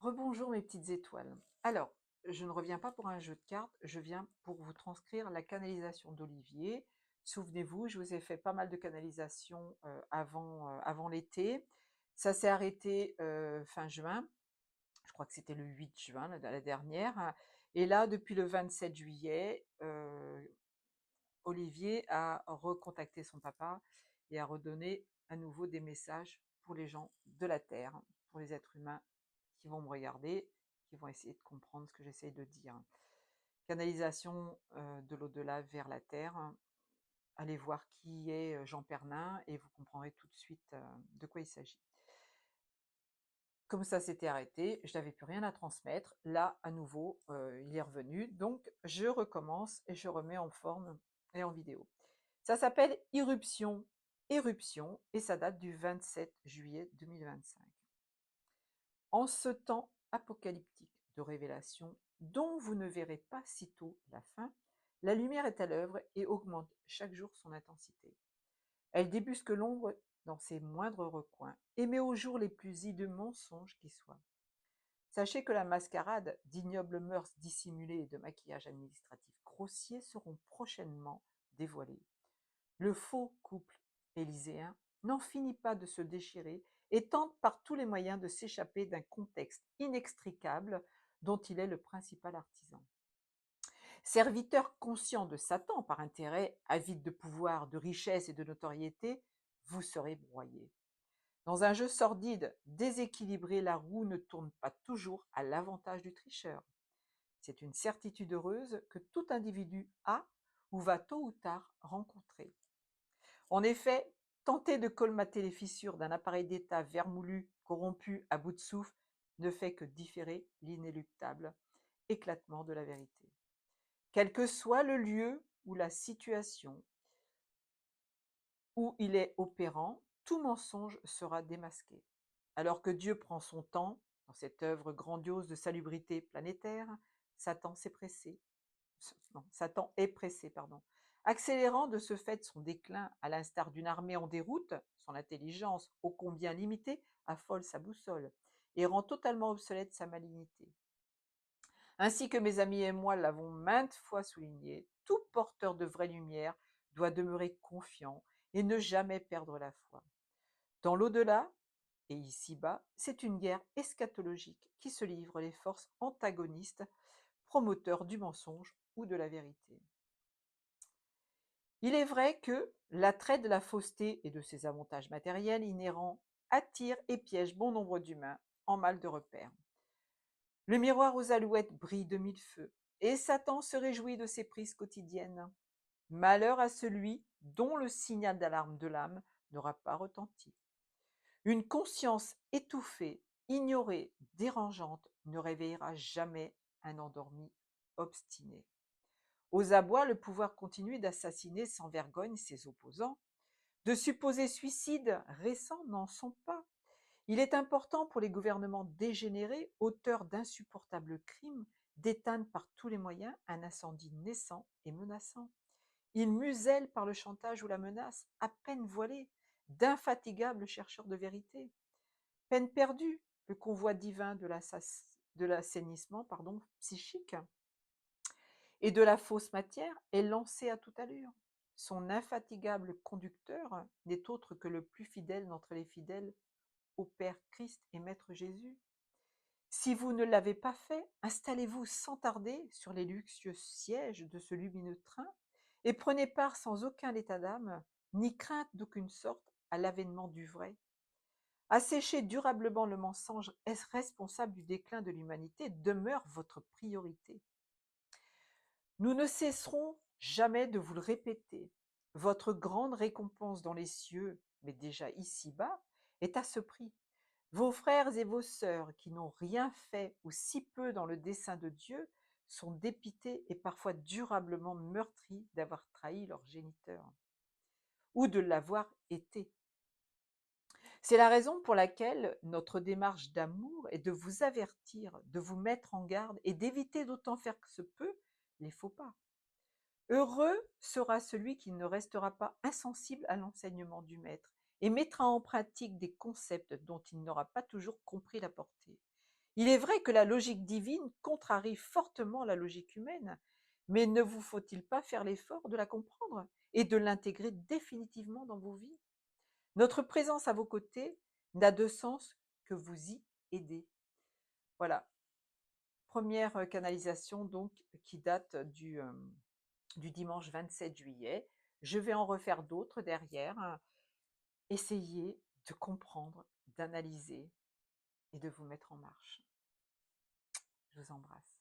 Rebonjour mes petites étoiles. Alors, je ne reviens pas pour un jeu de cartes, je viens pour vous transcrire la canalisation d'Olivier. Souvenez-vous, je vous ai fait pas mal de canalisations avant l'été. Ça s'est arrêté fin juin, je crois que c'était le 8 juin, la dernière. Et là, depuis le 27 juillet, Olivier a recontacté son papa et a redonné à nouveau des messages pour les gens de la Terre, pour les êtres humains qui vont me regarder, qui vont essayer de comprendre ce que j'essaye de dire. Canalisation de l'au-delà vers la Terre. Allez voir qui est Jean Pernin et vous comprendrez tout de suite de quoi il s'agit. Comme ça s'était arrêté, je n'avais plus rien à transmettre. Là, à nouveau, il est revenu. Donc, je recommence et je remets en forme et en vidéo. Ça s'appelle Éruption, et ça date du 27 juillet 2025. En ce temps apocalyptique de révélation, dont vous ne verrez pas sitôt la fin, la lumière est à l'œuvre et augmente chaque jour son intensité. Elle débusque l'ombre dans ses moindres recoins et met au jour les plus hideux mensonges qui soient. Sachez que la mascarade d'ignobles mœurs dissimulées et de maquillage administratif grossier seront prochainement dévoilés. Le faux couple élyséen n'en finit pas de se déchirer et tente par tous les moyens de s'échapper d'un contexte inextricable dont il est le principal artisan. Serviteur conscient de Satan par intérêt, avide de pouvoir, de richesse et de notoriété, vous serez broyé. Dans un jeu sordide, déséquilibré, la roue ne tourne pas toujours à l'avantage du tricheur. C'est une certitude heureuse que tout individu a ou va tôt ou tard rencontrer. En effet, tenter de colmater les fissures d'un appareil d'État vermoulu, corrompu, à bout de souffle, ne fait que différer l'inéluctable éclatement de la vérité. Quel que soit le lieu ou la situation où il est opérant, tout mensonge sera démasqué. Alors que Dieu prend son temps dans cette œuvre grandiose de salubrité planétaire, Satan s'est pressé, non, Satan est pressé, pardon, accélérant de ce fait son déclin à l'instar d'une armée en déroute. Son intelligence, ô combien limitée, affole sa boussole et rend totalement obsolète sa malignité. Ainsi que mes amis et moi l'avons maintes fois souligné, tout porteur de vraie lumière doit demeurer confiant et ne jamais perdre la foi. Dans l'au-delà, et ici-bas, c'est une guerre eschatologique qui se livre les forces antagonistes, promoteurs du mensonge ou de la vérité. Il est vrai que l'attrait de la fausseté et de ses avantages matériels inhérents attire et piège bon nombre d'humains en mal de repère. Le miroir aux alouettes brille de mille feux, et Satan se réjouit de ses prises quotidiennes. Malheur à celui dont le signal d'alarme de l'âme n'aura pas retenti. Une conscience étouffée, ignorée, dérangeante ne réveillera jamais un endormi obstiné. Aux abois, le pouvoir continue d'assassiner sans vergogne ses opposants. De supposés suicides récents n'en sont pas. Il est important pour les gouvernements dégénérés, auteurs d'insupportables crimes, d'éteindre par tous les moyens un incendie naissant et menaçant. Ils musellent par le chantage ou la menace, à peine voilés, d'infatigables chercheurs de vérité. Peine perdue, le convoi divin de l'assainissement psychique et de la fausse matière est lancé à toute allure. Son infatigable conducteur n'est autre que le plus fidèle d'entre les fidèles au Père Christ et Maître Jésus. Si vous ne l'avez pas fait, installez-vous sans tarder sur les luxueux sièges de ce lumineux train et prenez part sans aucun état d'âme, ni crainte d'aucune sorte à l'avènement du vrai. Assécher durablement le mensonge est responsable du déclin de l'humanité demeure votre priorité. Nous ne cesserons jamais de vous le répéter. Votre grande récompense dans les cieux, mais déjà ici-bas, est à ce prix. Vos frères et vos sœurs qui n'ont rien fait ou si peu dans le dessein de Dieu sont dépités et parfois durablement meurtris d'avoir trahi leur géniteur ou de l'avoir été. C'est la raison pour laquelle notre démarche d'amour est de vous avertir, de vous mettre en garde et d'éviter d'autant faire que se peut les faux pas. Heureux sera celui qui ne restera pas insensible à l'enseignement du maître et mettra en pratique des concepts dont il n'aura pas toujours compris la portée. Il est vrai que la logique divine contrarie fortement la logique humaine, mais ne vous faut-il pas faire l'effort de la comprendre et de l'intégrer définitivement dans vos vies? Notre présence à vos côtés n'a de sens que vous y aider. Voilà, première canalisation donc qui date du dimanche 27 juillet. Je vais en refaire d'autres derrière, hein. Essayez de comprendre, d'analyser et de vous mettre en marche. Je vous embrasse.